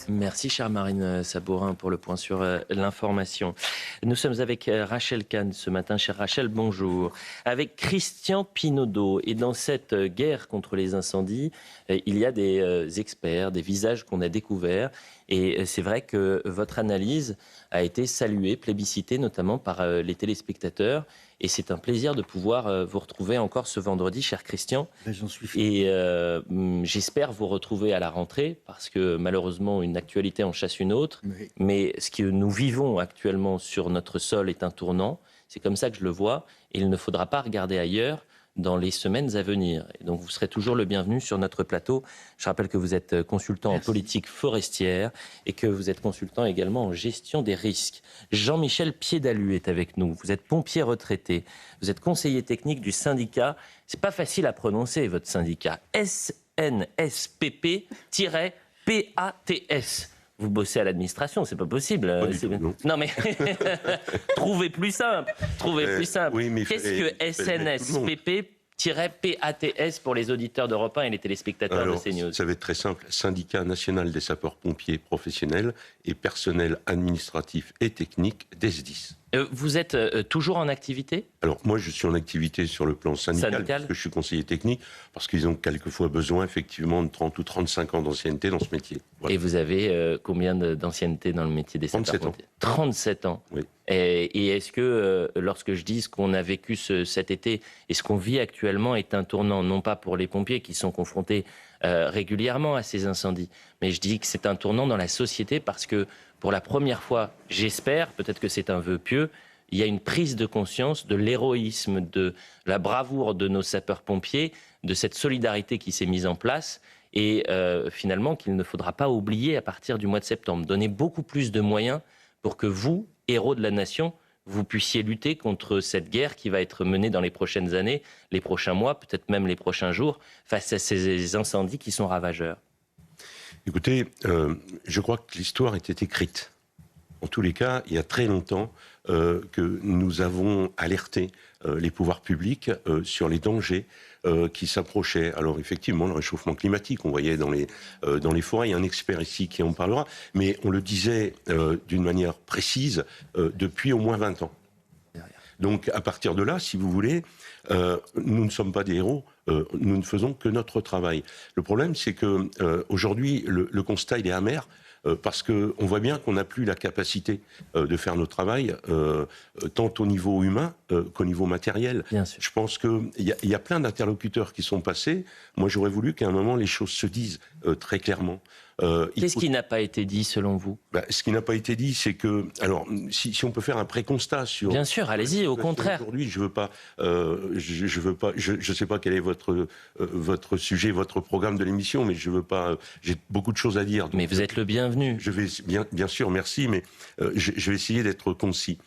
Merci, chère Marine Sabourin, pour le point sur l'information. Nous sommes avec Rachel Kahn ce matin. Chère Rachel, bonjour. Avec Christian Pinaudot. Et dans cette guerre contre les incendies, il y a des experts, des visages qu'on a découverts. Et c'est vrai que votre analyse a été saluée, plébiscitée, notamment par les téléspectateurs. Et c'est un plaisir de pouvoir vous retrouver encore ce vendredi, cher Christian. J'en suis fier. Et j'espère vous retrouver à la rentrée, parce que malheureusement, une actualité en chasse une autre. Oui. Mais ce que nous vivons actuellement sur notre sol est un tournant. C'est comme ça que je le vois. Et il ne faudra pas regarder ailleurs dans les semaines à venir. Et donc vous serez toujours le bienvenu sur notre plateau. Je rappelle que vous êtes consultant en politique forestière et que vous êtes consultant également en gestion des risques. Jean-Michel Piédalu est avec nous. Vous êtes pompier retraité. Vous êtes conseiller technique du syndicat. C'est pas facile à prononcer, votre syndicat. SNSPP-PATS. Vous bossez à l'administration, c'est pas possible. Pas du tout, non. Mais trouvez plus simple. Oui, mais Qu'est-ce que SNSPP-PATS pour les auditeurs d'Europe 1 et les téléspectateurs de CNews? Ça va être très simple. Syndicat national des sapeurs-pompiers professionnels et personnel administratif et technique des SDIS. Vous êtes toujours en activité? Alors, moi, je suis en activité sur le plan syndical, parce que je suis conseiller technique, parce qu'ils ont quelquefois besoin, effectivement, de 30 ou 35 ans d'ancienneté dans ce métier. Voilà. Et vous avez combien d'ancienneté dans le métier des 37 ans. 37 ans. Oui. Et est-ce que, lorsque je dis ce qu'on a vécu cet été et ce qu'on vit actuellement est un tournant, non pas pour les pompiers qui sont confrontés régulièrement à ces incendies, mais je dis que c'est un tournant dans la société parce que, pour la première fois, j'espère, peut-être que c'est un vœu pieux, il y a une prise de conscience de l'héroïsme, de la bravoure de nos sapeurs-pompiers, de cette solidarité qui s'est mise en place et finalement qu'il ne faudra pas oublier à partir du mois de septembre. Donner beaucoup plus de moyens pour que vous, héros de la nation, vous puissiez lutter contre cette guerre qui va être menée dans les prochaines années, les prochains mois, peut-être même les prochains jours, face à ces incendies qui sont ravageurs. Écoutez, je crois que l'histoire était écrite. En tous les cas, il y a très longtemps que nous avons alerté les pouvoirs publics sur les dangers qui s'approchaient. Alors effectivement, le réchauffement climatique, on voyait dans les forêts, il y a un expert ici qui en parlera, mais on le disait d'une manière précise depuis au moins 20 ans. Donc à partir de là, si vous voulez, nous ne sommes pas des héros, nous ne faisons que notre travail. Le problème, c'est que aujourd'hui, le constat il est amer. Parce qu'on voit bien qu'on n'a plus la capacité de faire notre travail, tant au niveau humain qu'au niveau matériel. Bien sûr. Je pense qu'il y a plein d'interlocuteurs qui sont passés. Moi, j'aurais voulu qu'à un moment, les choses se disent très clairement. Qu'est-ce qui n'a pas été dit, selon vous? Ce qui n'a pas été dit, c'est que... Alors, si on peut faire un pré-constat sur... Bien sûr, allez-y, au contraire. Aujourd'hui, je veux pas... je sais pas quel est votre sujet, votre programme de l'émission, mais je veux pas... J'ai beaucoup de choses à dire. Mais vous êtes le bienvenu. Je vais bien sûr, merci, mais je vais essayer d'être concis.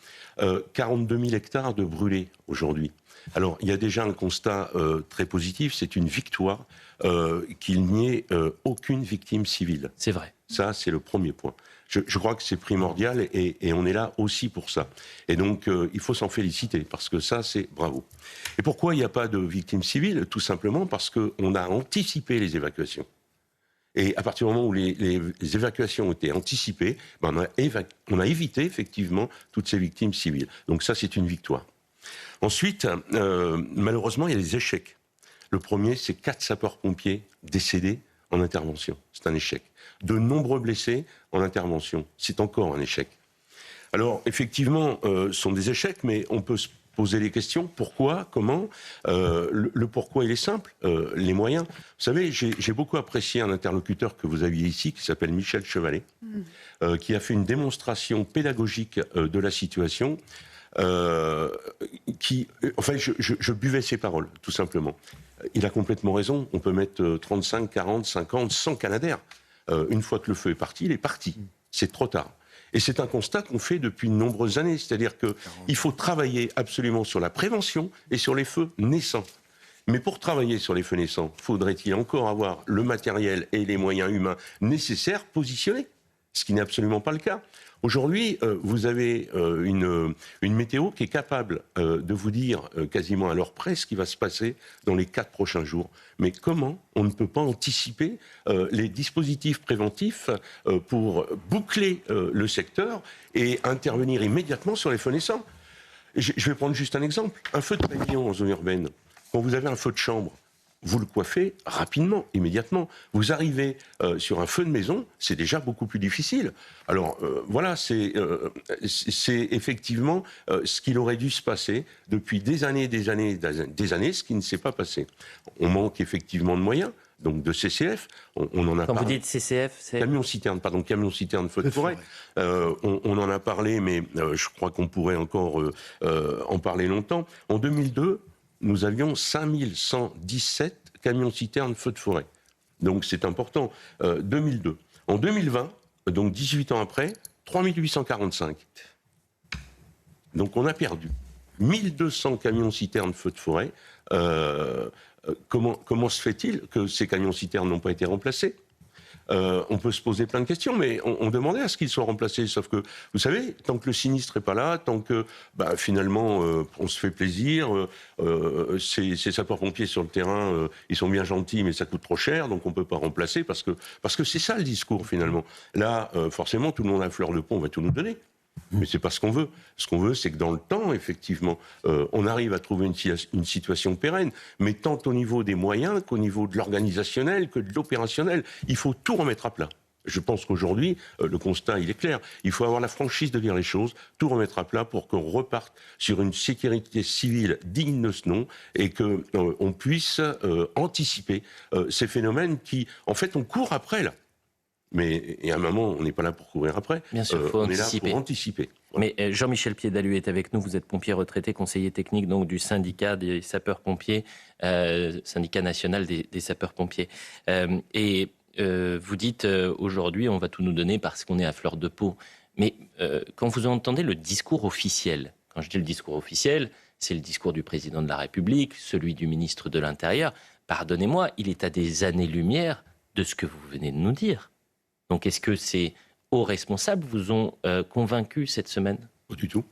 42 000 hectares de brûlés aujourd'hui. Alors, il y a déjà un constat très positif, c'est une victoire qu'il n'y ait aucune victime civile. C'est vrai. Ça, c'est le premier point. Je crois que c'est primordial et on est là aussi pour ça. Et donc, il faut s'en féliciter parce que ça, c'est bravo. Et pourquoi il n'y a pas de victimes civiles? Tout simplement parce qu'on a anticipé les évacuations. Et à partir du moment où les évacuations ont été anticipées, on a évité effectivement toutes ces victimes civiles. Donc ça, c'est une victoire. Ensuite, malheureusement, il y a des échecs. Le premier, c'est 4 sapeurs-pompiers décédés en intervention. C'est un échec. De nombreux blessés en intervention. C'est encore un échec. Alors, effectivement, ce sont des échecs, mais on peut se poser les questions. Pourquoi? Comment? Le pourquoi, il est simple. Les moyens. Vous savez, j'ai beaucoup apprécié un interlocuteur que vous aviez ici, qui s'appelle Michel Chevalet, qui a fait une démonstration pédagogique de la situation. Je buvais ses paroles, tout simplement. Il a complètement raison. On peut mettre 35, 40, 50, 100 Canadair. Une fois que le feu est parti, il est parti. C'est trop tard. Et c'est un constat qu'on fait depuis de nombreuses années. C'est-à-dire qu'il faut travailler absolument sur la prévention et sur les feux naissants. Mais pour travailler sur les feux naissants, faudrait-il encore avoir le matériel et les moyens humains nécessaires positionnés? ce qui n'est absolument pas le cas. Aujourd'hui, vous avez une météo qui est capable de vous dire quasiment à l'heure près ce qui va se passer dans les 4 prochains jours. Mais comment on ne peut pas anticiper les dispositifs préventifs pour boucler le secteur et intervenir immédiatement sur les feux naissants? Je vais prendre juste un exemple. Un feu de pavillon en zone urbaine, quand vous avez un feu de chambre, vous le coiffez rapidement, immédiatement. Vous arrivez sur un feu de maison, c'est déjà beaucoup plus difficile. Alors voilà, c'est effectivement ce qu'il aurait dû se passer depuis des années, ce qui ne s'est pas passé. On manque effectivement de moyens. Donc de CCF, on en a Quand parlé. vous dites CCF, c'est... Camion-citerne feu de forêt. On en a parlé, mais je crois qu'on pourrait encore en parler longtemps. En 2002, nous avions 5117 camions-citernes feux de forêt. Donc c'est important. 2002. En 2020, donc 18 ans après, 3845. Donc on a perdu 1200 camions-citernes feux de forêt. Comment se fait-il que ces camions-citernes n'ont pas été remplacés ? On peut se poser plein de questions, mais on demandait à ce qu'ils soient remplacés. Sauf que, vous savez, tant que le sinistre n'est pas là, tant que finalement on se fait plaisir, ces sapeurs-pompiers sur le terrain, ils sont bien gentils, mais ça coûte trop cher, donc on ne peut pas remplacer, parce que c'est ça le discours finalement. Là, forcément, tout le monde a fleur de peau, on va tout nous donner. Mais c'est pas ce qu'on veut. Ce qu'on veut, c'est que dans le temps, effectivement, on arrive à trouver une situation pérenne. Mais tant au niveau des moyens qu'au niveau de l'organisationnel, que de l'opérationnel, il faut tout remettre à plat. Je pense qu'aujourd'hui, le constat, il est clair. Il faut avoir la franchise de dire les choses, tout remettre à plat pour qu'on reparte sur une sécurité civile digne de ce nom et qu'on puisse anticiper ces phénomènes qui, en fait, on court après, là. Mais à un moment, on n'est pas là pour courir après. Bien sûr, faut on anticiper. est là pour anticiper. Mais Jean-Michel Piédalu est avec nous. Vous êtes pompier retraité, conseiller technique donc du syndicat des sapeurs-pompiers, syndicat national des sapeurs-pompiers. Vous dites aujourd'hui, on va tout nous donner parce qu'on est à fleur de peau. Mais quand vous entendez le discours officiel, quand je dis le discours officiel, c'est le discours du président de la République, celui du ministre de l'Intérieur. Pardonnez-moi, il est à des années-lumière de ce que vous venez de nous dire. Donc, est-ce que ces hauts responsables vous ont convaincu cette semaine ? Pas du tout.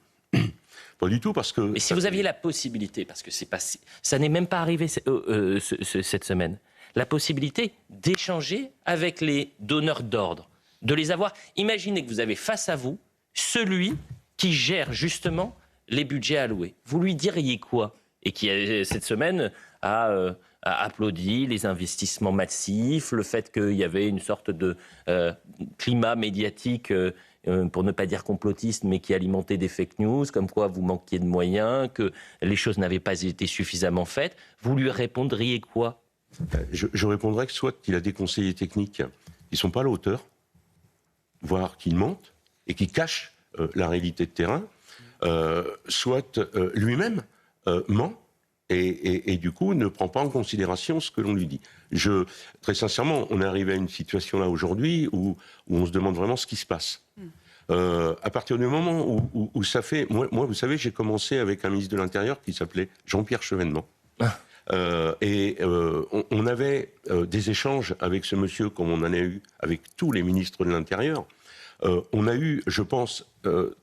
Pas du tout, parce que... Mais si vous aviez la possibilité, parce que ça n'est même pas arrivé cette semaine, la possibilité d'échanger avec les donneurs d'ordre, de les avoir... Imaginez que vous avez face à vous celui qui gère justement les budgets alloués. Vous lui diriez quoi ? Et qui, cette semaine, a applaudi les investissements massifs, le fait qu'il y avait une sorte de climat médiatique, pour ne pas dire complotiste, mais qui alimentait des fake news, comme quoi vous manquiez de moyens, que les choses n'avaient pas été suffisamment faites. Vous lui répondriez quoi ? Je répondrais que soit qu'il a des conseillers techniques qui ne sont pas à la hauteur, voire qui mentent et qui cachent la réalité de terrain, soit lui-même ment et du coup ne prend pas en considération ce que l'on lui dit. Très sincèrement, on est arrivé à une situation là aujourd'hui où on se demande vraiment ce qui se passe. À partir du moment où ça fait... Moi, vous savez, j'ai commencé avec un ministre de l'Intérieur qui s'appelait Jean-Pierre Chevènement. On avait des échanges avec ce monsieur, comme on en a eu avec tous les ministres de l'Intérieur. On a eu, je pense,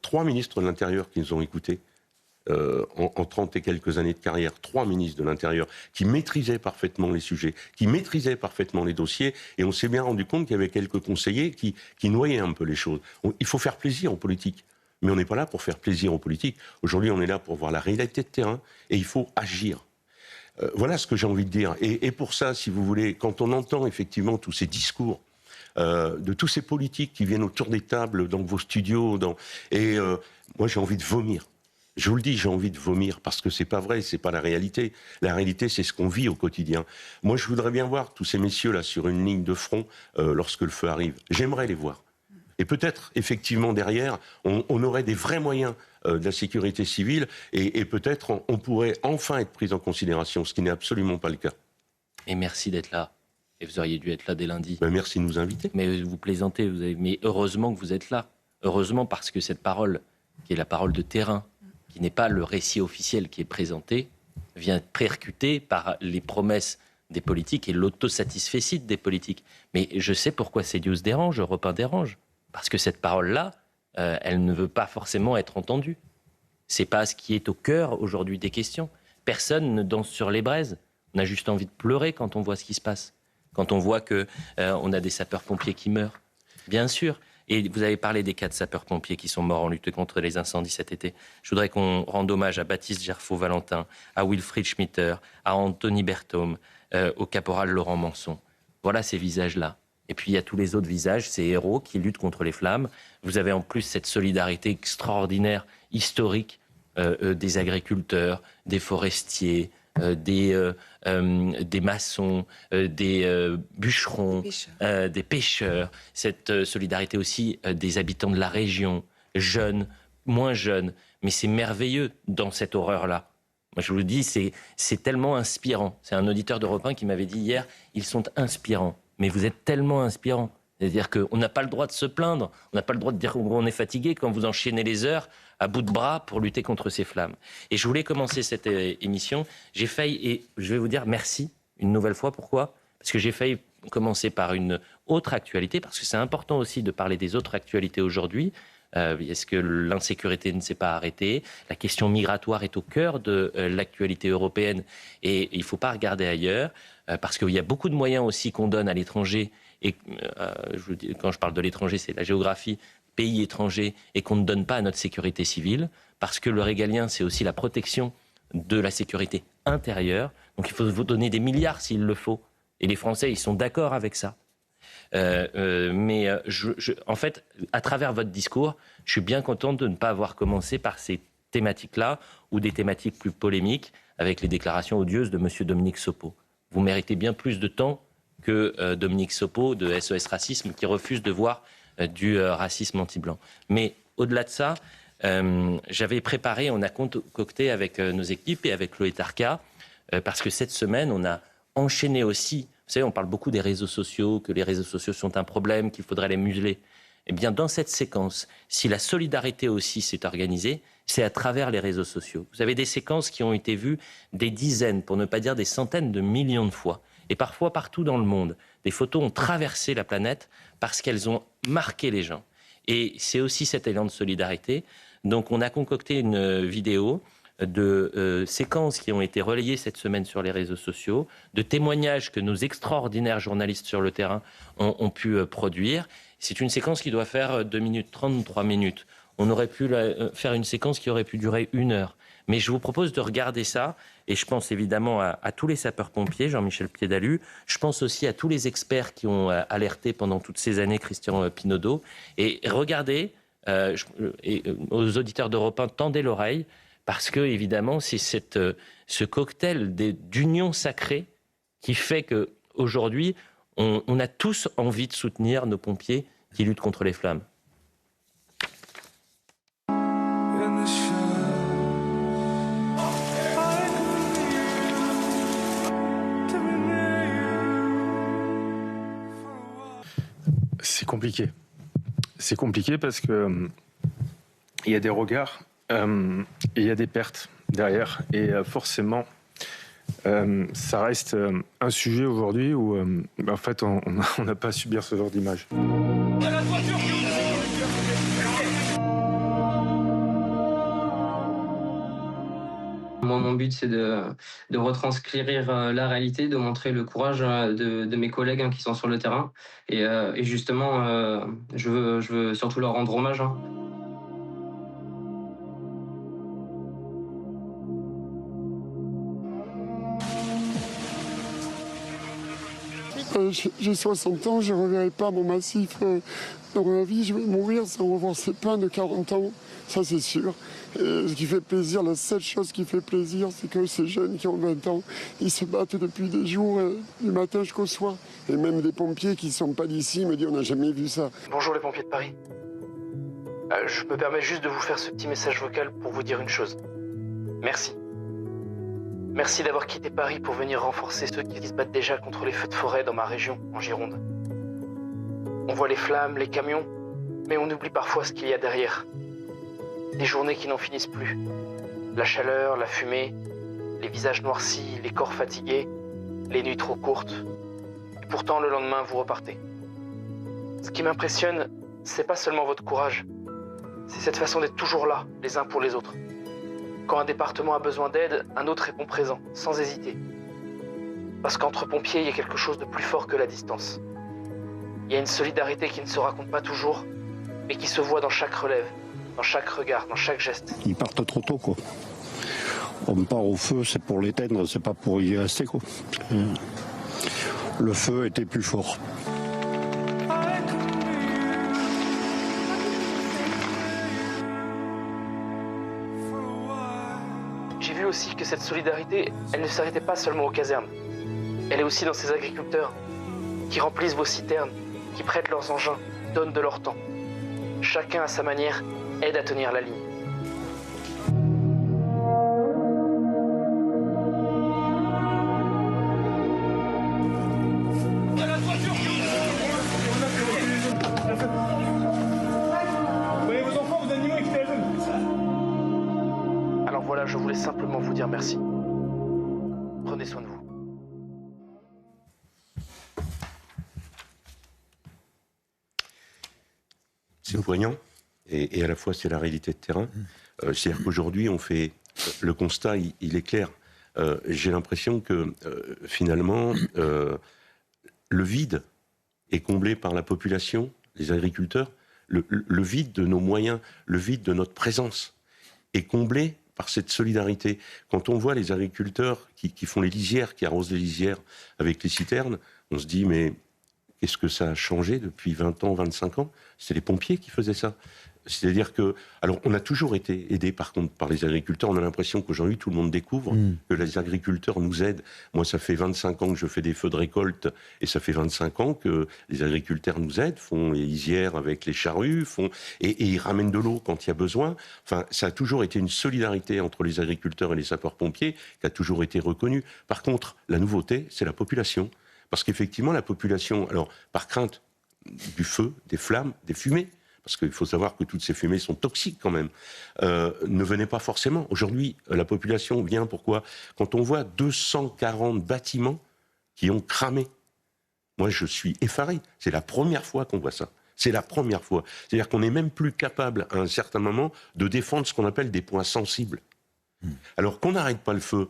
3 ministres de l'Intérieur qui nous ont écoutés en 30 et quelques années de carrière. 3 ministres de l'Intérieur qui maîtrisaient parfaitement les sujets, qui maîtrisaient parfaitement les dossiers. Et on s'est bien rendu compte qu'il y avait quelques conseillers qui noyaient un peu les choses. Il faut faire plaisir aux politiques. Mais on n'est pas là pour faire plaisir aux politiques. Aujourd'hui, on est là pour voir la réalité de terrain et il faut agir. Voilà ce que j'ai envie de dire. Et pour ça, si vous voulez, quand on entend effectivement tous ces discours de tous ces politiques qui viennent autour des tables, dans vos studios, moi j'ai envie de vomir. Je vous le dis, j'ai envie de vomir parce que c'est pas vrai, c'est pas la réalité. La réalité, c'est ce qu'on vit au quotidien. Moi, je voudrais bien voir tous ces messieurs-là sur une ligne de front lorsque le feu arrive. J'aimerais les voir. Et peut-être, effectivement, derrière, on aurait des vrais moyens de la sécurité civile et peut-être on pourrait enfin être pris en considération, ce qui n'est absolument pas le cas. Et merci d'être là. Et vous auriez dû être là dès lundi. Merci de nous inviter. Mais vous plaisantez, mais heureusement que vous êtes là. Heureusement parce que cette parole, qui est la parole de terrain, qui n'est pas le récit officiel qui est présenté, vient percuter par les promesses des politiques et l'autosatisfecit des politiques. Mais je sais pourquoi CNews dérange, Europe 1 dérange. parce que cette parole-là, elle ne veut pas forcément être entendue. C'est pas ce qui est au cœur aujourd'hui des questions. Personne ne danse sur les braises. On a juste envie de pleurer quand on voit ce qui se passe. Quand on voit que on a des sapeurs-pompiers qui meurent. Bien sûr. Et vous avez parlé des 4 sapeurs-pompiers qui sont morts en lutte contre les incendies cet été. Je voudrais qu'on rende hommage à Baptiste Gerfaut-Valentin, à Wilfried Schmitter, à Anthony Berthaume, au caporal Laurent Manson. Voilà ces visages-là. Et puis il y a tous les autres visages, ces héros qui luttent contre les flammes. Vous avez en plus cette solidarité extraordinaire, historique, des agriculteurs, des forestiers, des maçons, des bûcherons, des pêcheurs. Cette solidarité aussi des habitants de la région, jeunes, moins jeunes. Mais c'est merveilleux dans cette horreur-là. Moi, je vous le dis, c'est tellement inspirant. C'est un auditeur d'Europe 1 qui m'avait dit hier, ils sont inspirants. Mais vous êtes tellement inspirant. C'est-à-dire qu'on n'a pas le droit de se plaindre, on n'a pas le droit de dire qu'on est fatigué quand vous enchaînez les heures à bout de bras pour lutter contre ces flammes. Et je voulais commencer cette émission. J'ai failli, et je vais vous dire merci une nouvelle fois. Pourquoi ? Parce que j'ai failli commencer par une autre actualité, parce que c'est important aussi de parler des autres actualités aujourd'hui. Est-ce que l'insécurité ne s'est pas arrêtée ? La question migratoire est au cœur de l'actualité européenne et il ne faut pas regarder ailleurs parce qu'il y a beaucoup de moyens aussi qu'on donne à l'étranger. Et quand je parle de l'étranger, c'est la géographie, pays étrangers, et qu'on ne donne pas à notre sécurité civile, parce que le régalien, c'est aussi la protection de la sécurité intérieure. Donc il faut vous donner des milliards s'il le faut. Et les Français, ils sont d'accord avec ça. En fait, à travers votre discours, je suis bien content de ne pas avoir commencé par ces thématiques-là ou des thématiques plus polémiques avec les déclarations odieuses de M. Dominique Sopo. Vous méritez bien plus de temps que Dominique Sopo de SOS Racisme qui refuse de voir du racisme anti-blanc. Mais au-delà de ça, j'avais préparé, on a concocté avec nos équipes et avec Chloé Tarka, parce que cette semaine, on a enchaîné aussi. Vous savez, on parle beaucoup des réseaux sociaux, que les réseaux sociaux sont un problème, qu'il faudrait les museler. Eh bien, dans cette séquence, si la solidarité aussi s'est organisée, c'est à travers les réseaux sociaux. Vous avez des séquences qui ont été vues des dizaines, pour ne pas dire des centaines de millions de fois. Et parfois, partout dans le monde, des photos ont traversé la planète parce qu'elles ont marqué les gens. Et c'est aussi cet élan de solidarité. Donc, on a concocté une vidéo de séquences qui ont été relayées cette semaine sur les réseaux sociaux, de témoignages que nos extraordinaires journalistes sur le terrain ont pu produire. C'est une séquence qui doit faire 2 minutes 30, 3 minutes. On aurait pu faire une séquence qui aurait pu durer 1 heure. Mais je vous propose de regarder ça, et je pense évidemment à tous les sapeurs-pompiers, Jean-Michel Piédalu, je pense aussi à tous les experts qui ont alerté pendant toutes ces années Christian Pinaudot, et regardez, et aux auditeurs d'Europe 1, tendez l'oreille, parce que évidemment c'est ce cocktail d'union sacrée qui fait qu'aujourd'hui on a tous envie de soutenir nos pompiers qui luttent contre les flammes. C'est compliqué. C'est compliqué parce que il y a des regards et il y a des pertes derrière. Et forcément, ça reste un sujet aujourd'hui où en fait, on n'a pas à subir ce genre d'image. Moi, mon but, c'est de retranscrire la réalité, de montrer le courage de mes collègues qui sont sur le terrain. Et justement, je veux surtout leur rendre hommage. J'ai 60 ans, je ne reverrai pas mon massif dans ma vie. Je vais mourir sans revoir ces pleins de 40 ans, ça c'est sûr. Et ce qui fait plaisir, la seule chose qui fait plaisir, c'est que ces jeunes qui ont 20 ans, ils se battent depuis des jours, du matin jusqu'au soir. Et même des pompiers qui ne sont pas d'ici me disent on n'a jamais vu ça. Bonjour les pompiers de Paris. Je me permets juste de vous faire ce petit message vocal pour vous dire une chose. Merci. Merci d'avoir quitté Paris pour venir renforcer ceux qui se battent déjà contre les feux de forêt dans ma région, en Gironde. On voit les flammes, les camions, mais on oublie parfois ce qu'il y a derrière. Des journées qui n'en finissent plus. La chaleur, la fumée, les visages noircis, les corps fatigués, les nuits trop courtes. Et pourtant, le lendemain, vous repartez. Ce qui m'impressionne, c'est pas seulement votre courage, c'est cette façon d'être toujours là, les uns pour les autres. Quand un département a besoin d'aide, un autre répond présent, sans hésiter. Parce qu'entre pompiers, il y a quelque chose de plus fort que la distance. Il y a une solidarité qui ne se raconte pas toujours, mais qui se voit dans chaque relève, dans chaque regard, dans chaque geste. Ils partent trop tôt, quoi. On part au feu, c'est pour l'éteindre, c'est pas pour y rester, quoi. Le feu était plus fort. J'ai vu aussi que cette solidarité, elle ne s'arrêtait pas seulement aux casernes. Elle est aussi dans ces agriculteurs qui remplissent vos citernes, qui prêtent leurs engins, donnent de leur temps. Chacun à sa manière aide à tenir la ligne. Alors voilà, je voulais simplement vous dire merci. Prenez soin de vous. C'est poignant, et à la fois c'est la réalité de terrain. C'est-à-dire qu'aujourd'hui, on fait le constat, il est clair. J'ai l'impression que finalement, le vide est comblé par la population, les agriculteurs. Le vide de nos moyens, le vide de notre présence est comblé par cette solidarité. Quand on voit les agriculteurs qui font les lisières, qui arrosent les lisières avec les citernes, on se dit mais qu'est-ce que ça a changé depuis 20 ans, 25 ans ? C'est les pompiers qui faisaient ça. C'est-à-dire que, alors on a toujours été aidés par contre par les agriculteurs. On a l'impression qu'aujourd'hui tout le monde découvre que les agriculteurs nous aident. Moi, ça fait 25 ans que je fais des feux de récolte et ça fait 25 ans que les agriculteurs nous aident, font les lisières avec les charrues, et ils ramènent de l'eau quand il y a besoin. Enfin, ça a toujours été une solidarité entre les agriculteurs et les sapeurs-pompiers qui a toujours été reconnue. Par contre, la nouveauté, c'est la population. Parce qu'effectivement, la population, alors par crainte du feu, des flammes, des fumées, parce qu'il faut savoir que toutes ces fumées sont toxiques quand même, ne venait pas forcément. Aujourd'hui, la population vient, pourquoi ? Quand on voit 240 bâtiments qui ont cramé, moi je suis effaré. C'est la première fois qu'on voit ça. C'est la première fois. C'est-à-dire qu'on n'est même plus capable, à un certain moment, de défendre ce qu'on appelle des points sensibles. Alors qu'on n'arrête pas le feu,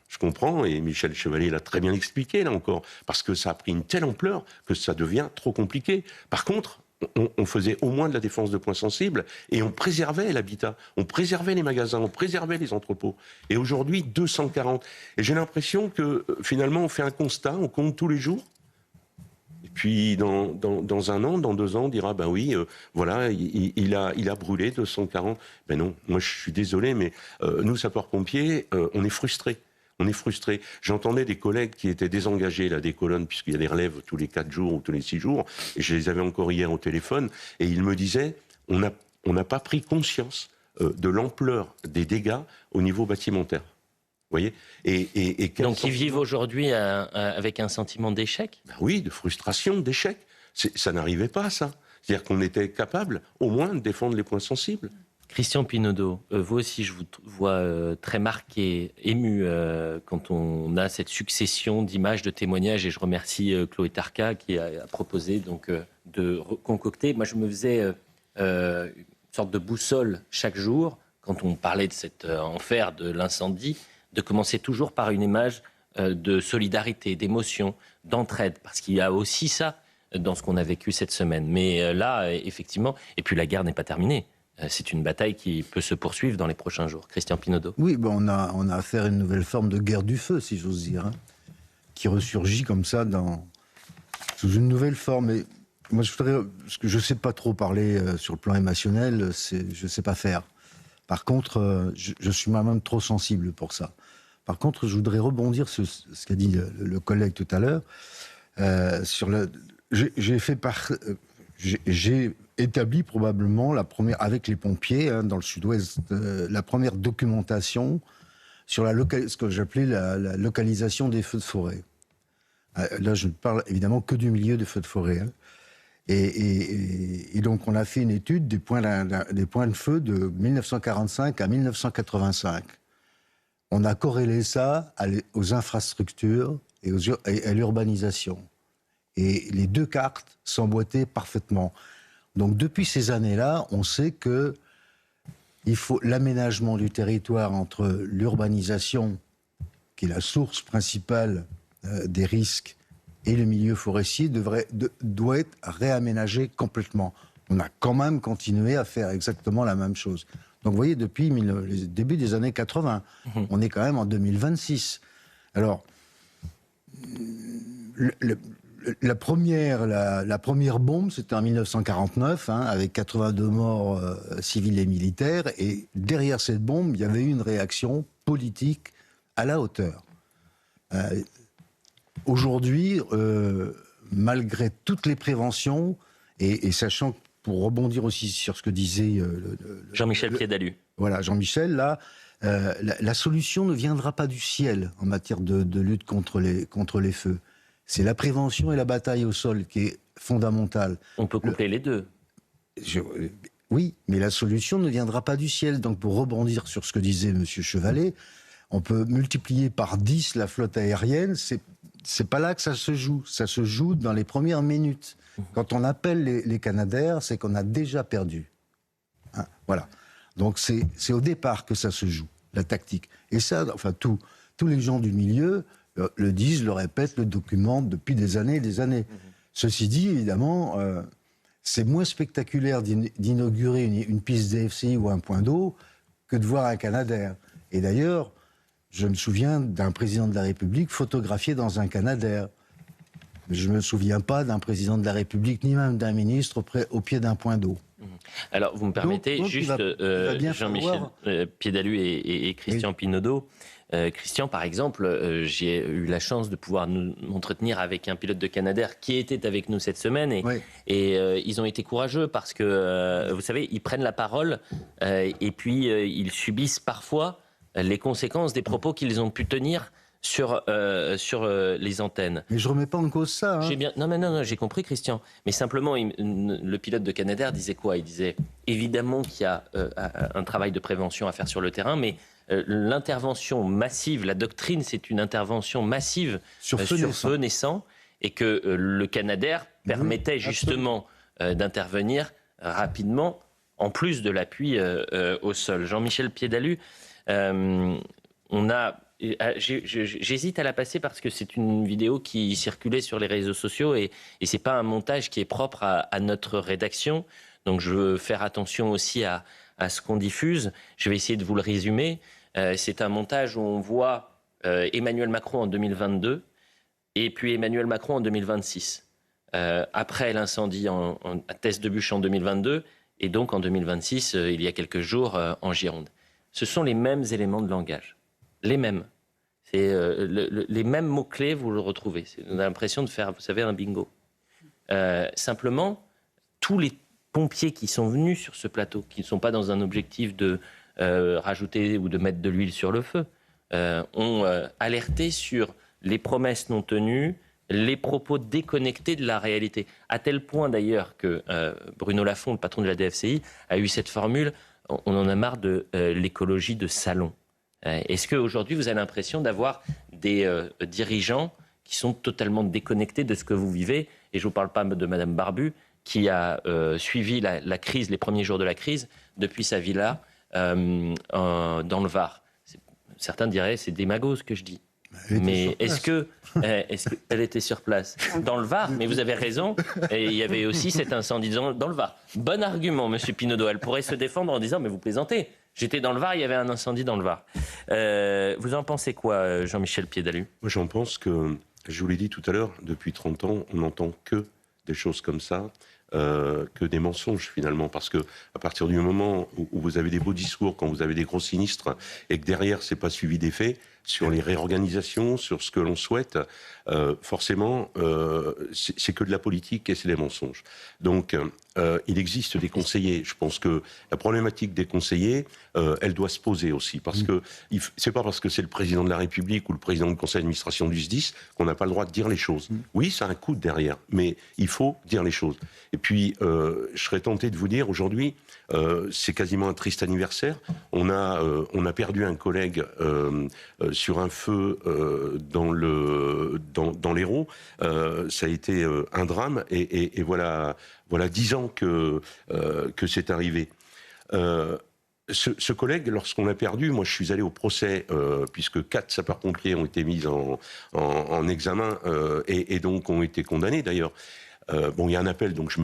je comprends, et Michel Chevalier l'a très bien expliqué, là encore, parce que ça a pris une telle ampleur que ça devient trop compliqué. Par contre, on faisait au moins de la défense de points sensibles et on préservait l'habitat, on préservait les magasins, on préservait les entrepôts. Et aujourd'hui, 240. Et j'ai l'impression que finalement, on fait un constat, on compte tous les jours. Et puis, dans un an, dans 2 ans, on dira, oui, voilà, il a brûlé 240. Ben non, moi je suis désolé, mais nous, sapeurs-pompiers, on est frustrés. On est frustrés. J'entendais des collègues qui étaient désengagés là, des colonnes, puisqu'il y a des relèves tous les 4 jours ou tous les 6 jours, et je les avais encore hier au téléphone, et ils me disaient, on n'a pas pris conscience de l'ampleur des dégâts au niveau bâtimentaire. Vous voyez ? Donc ils vivent aujourd'hui avec un sentiment d'échec ? Oui, de frustration, d'échec. Ça n'arrivait pas, ça. C'est-à-dire qu'on était capable, au moins, de défendre les points sensibles. Christian Pinaudot, vous aussi, je vous vois très marqué, ému quand on a cette succession d'images, de témoignages, et je remercie Chloé Tarka qui a proposé donc, de concocter. Moi, je me faisais une sorte de boussole chaque jour, quand on parlait de cet enfer de l'incendie, de commencer toujours par une image de solidarité, d'émotion, d'entraide, parce qu'il y a aussi ça dans ce qu'on a vécu cette semaine. Mais là, effectivement, et puis la guerre n'est pas terminée. C'est une bataille qui peut se poursuivre dans les prochains jours. Christian Pinaudot. Oui, on a affaire à une nouvelle forme de guerre du feu, si j'ose dire, qui ressurgit comme ça sous une nouvelle forme. Et moi, parce que je ne sais pas trop parler sur le plan émotionnel, je ne sais pas faire. Par contre, je suis moi-même trop sensible pour ça. Par contre, je voudrais rebondir sur ce qu'a dit le collègue tout à l'heure. J'ai établi probablement avec les pompiers dans le sud-ouest, la première documentation sur ce que j'appelais la localisation des feux de forêt. Là, je ne parle évidemment que du milieu des feux de forêt. Et donc, on a fait une étude des points de feu de 1945 à 1985. On a corrélé ça aux infrastructures et à l'urbanisation. Et les 2 cartes s'emboîtaient parfaitement. Donc depuis ces années-là, on sait que il faut l'aménagement du territoire entre l'urbanisation, qui est la source principale des risques, et le milieu forestier doit être réaménagé complètement. On a quand même continué à faire exactement la même chose. Donc vous voyez, depuis le début des années 80, on est quand même en 2026. Alors, la première bombe, c'était en 1949, avec 82 morts civils et militaires. Et derrière cette bombe, il y avait eu une réaction politique à la hauteur. Aujourd'hui, malgré toutes les préventions, et sachant, pour rebondir aussi sur ce que disait Jean-Michel Piédalu. Voilà, Jean-Michel, là, la solution ne viendra pas du ciel en matière de lutte contre les feux. C'est la prévention et la bataille au sol qui est fondamentale. On peut coupler les deux. Oui, mais la solution ne viendra pas du ciel. Donc pour rebondir sur ce que disait M. Chevalet, on peut multiplier par 10 la flotte aérienne. C'est pas là que ça se joue. Ça se joue dans les premières minutes. Quand on appelle les Canadair, c'est qu'on a déjà perdu. Voilà. Donc c'est au départ que ça se joue, la tactique. Et ça, enfin tous les gens du milieu le disent, le répètent, le documentent depuis des années et des années. Ceci dit, évidemment, c'est moins spectaculaire d'inaugurer une piste DFCI ou un point d'eau que de voir un Canadair. Et d'ailleurs, je me souviens d'un président de la République photographié dans un Canadair. Je ne me souviens pas d'un président de la République, ni même d'un ministre au pied d'un point d'eau. Alors, vous me permettez, donc juste Jean-Michel Piédalu et Christian Pinaudot. Christian, par exemple, j'ai eu la chance de pouvoir m'entretenir avec un pilote de Canadair qui était avec nous cette semaine et ils ont été courageux parce que, vous savez, ils prennent la parole et puis ils subissent parfois les conséquences des propos qu'ils ont pu tenir sur les antennes. Mais je remets pas en cause ça. Non, j'ai compris, Christian. Mais simplement, le pilote de Canadair disait quoi? Il disait évidemment qu'il y a un travail de prévention à faire sur le terrain, mais l'intervention massive, la doctrine, c'est une intervention massive sur feu naissant, et que le Canadair permettait justement d'intervenir rapidement, en plus de l'appui au sol. Jean-Michel Piédalu, j'hésite à la passer parce que c'est une vidéo qui circulait sur les réseaux sociaux et c'est pas un montage qui est propre à notre rédaction. Donc je veux faire attention aussi à ce qu'on diffuse. Je vais essayer de vous le résumer. C'est un montage où on voit Emmanuel Macron en 2022 et puis Emmanuel Macron en 2026. Après l'incendie à Teste-de-Buch en 2022 et donc en 2026, il y a quelques jours, en Gironde. Ce sont les mêmes éléments de langage. Les mêmes. C'est les mêmes mots-clés, vous le retrouvez. On a l'impression de faire, vous savez, un bingo. Simplement, tous les pompiers qui sont venus sur ce plateau, qui ne sont pas dans un objectif de rajouter ou de mettre de l'huile sur le feu, ont alerté sur les promesses non tenues, les propos déconnectés de la réalité. À tel point d'ailleurs que Bruno Lafont, le patron de la DFCI, a eu cette formule, on en a marre de l'écologie de salon. Est-ce qu'aujourd'hui, vous avez l'impression d'avoir des dirigeants qui sont totalement déconnectés de ce que vous vivez? Et je ne vous parle pas de Madame Barbu, qui a suivi la crise, les premiers jours de la crise, depuis sa villa dans le Var. Certains diraient c'est démago ce que je dis. Mais est-ce qu'elle était sur place dans le Var? Mais vous avez raison, et il y avait aussi cet incendie dans le Var. Bon argument, monsieur Pinaudot. Elle pourrait se défendre en disant mais vous plaisantez. J'étais dans le Var, il y avait un incendie dans le Var. Vous en pensez quoi, Jean-Michel Piédalu? Moi, j'en pense que, je vous l'ai dit tout à l'heure, depuis 30 ans, on n'entend que des choses comme ça, que des mensonges finalement. Parce que à partir du moment où vous avez des beaux discours, quand vous avez des gros sinistres, et que derrière, c'est pas suivi des faits, sur les réorganisations, sur ce que l'on souhaite, forcément, c'est que de la politique et c'est des mensonges. Donc, il existe des conseillers. Je pense que la problématique des conseillers, elle doit se poser aussi. Parce que c'est pas parce que c'est le président de la République ou le président du conseil d'administration du SDIS qu'on n'a pas le droit de dire les choses. Oui, ça a un coût derrière, mais il faut dire les choses. Et puis, je serais tenté de vous dire, aujourd'hui, c'est quasiment un triste anniversaire. On a perdu un collègue sur un feu dans l'Hérault. Ça a été un drame et voilà 10 ans que c'est arrivé. Ce collègue, lorsqu'on l'a perdu, moi je suis allé au procès puisque 4 sapeurs-pompiers ont été mis en examen et donc ont été condamnés d'ailleurs. Bon, il y a un appel, donc je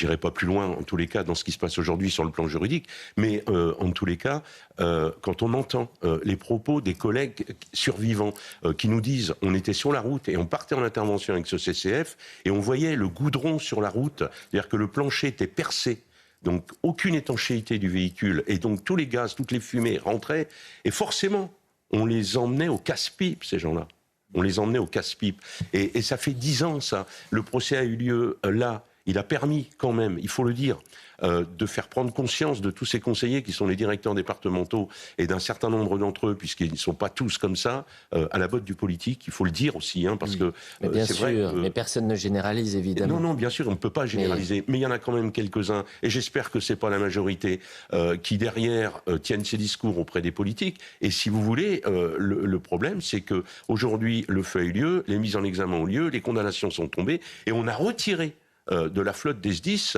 n'irai pas plus loin en tous les cas dans ce qui se passe aujourd'hui sur le plan juridique, mais en tous les cas, quand on entend les propos des collègues survivants qui nous disent on était sur la route et on partait en intervention avec ce CCF et on voyait le goudron sur la route, c'est-à-dire que le plancher était percé. Donc aucune étanchéité du véhicule et donc tous les gaz, toutes les fumées rentraient et forcément on les emmenait au casse-pipe ces gens-là. On les emmenait au casse-pipe. Et ça fait 10 ans, ça. Le procès a eu lieu là. Il a permis, quand même, il faut le dire, de faire prendre conscience de tous ces conseillers qui sont les directeurs départementaux et d'un certain nombre d'entre eux, puisqu'ils ne sont pas tous comme ça, à la botte du politique. Il faut le dire aussi, hein, parce que mais bien c'est sûr, vrai que... mais personne ne généralise, évidemment. Non, bien sûr, on ne peut pas généraliser. Mais il y en a quand même quelques-uns, et j'espère que c'est pas la majorité, qui derrière tiennent ces discours auprès des politiques. Et si vous voulez, le problème, c'est que aujourd'hui, le feu a eu lieu, les mises en examen ont lieu, les condamnations sont tombées, et on a retiré de la flotte des SDIS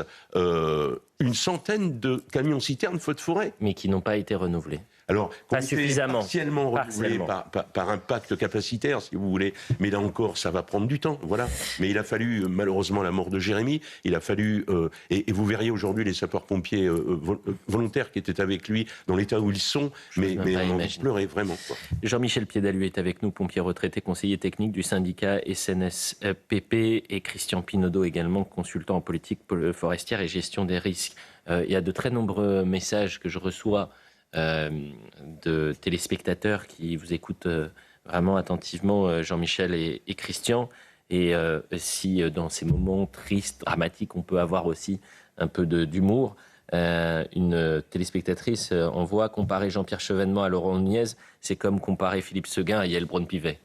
une centaine de camions-citernes feux de forêt. Mais qui n'ont pas été renouvelés. Alors, pas suffisamment. Partiellement renouvelé par un pacte capacitaire, si vous voulez. Mais là encore, ça va prendre du temps. Voilà. Mais il a fallu, malheureusement, la mort de Jérémy. Il a fallu... et vous verriez aujourd'hui les sapeurs-pompiers volontaires qui étaient avec lui dans l'état où ils sont. Mais on en pleurait vraiment, quoi. Jean-Michel Piédalu est avec nous, pompier retraité, conseiller technique du syndicat SNSPP, et Christian Pinaudot également, consultant en politique forestière et gestion des risques. Il y a de très nombreux messages que je reçois de téléspectateurs qui vous écoutent vraiment attentivement, Jean-Michel et Christian. Et si dans ces moments tristes, dramatiques, on peut avoir aussi un peu d'humour, une téléspectatrice envoie: comparer Jean-Pierre Chevènement à Laurent Nunez, c'est comme comparer Philippe Séguin à Yael Braun-Pivet.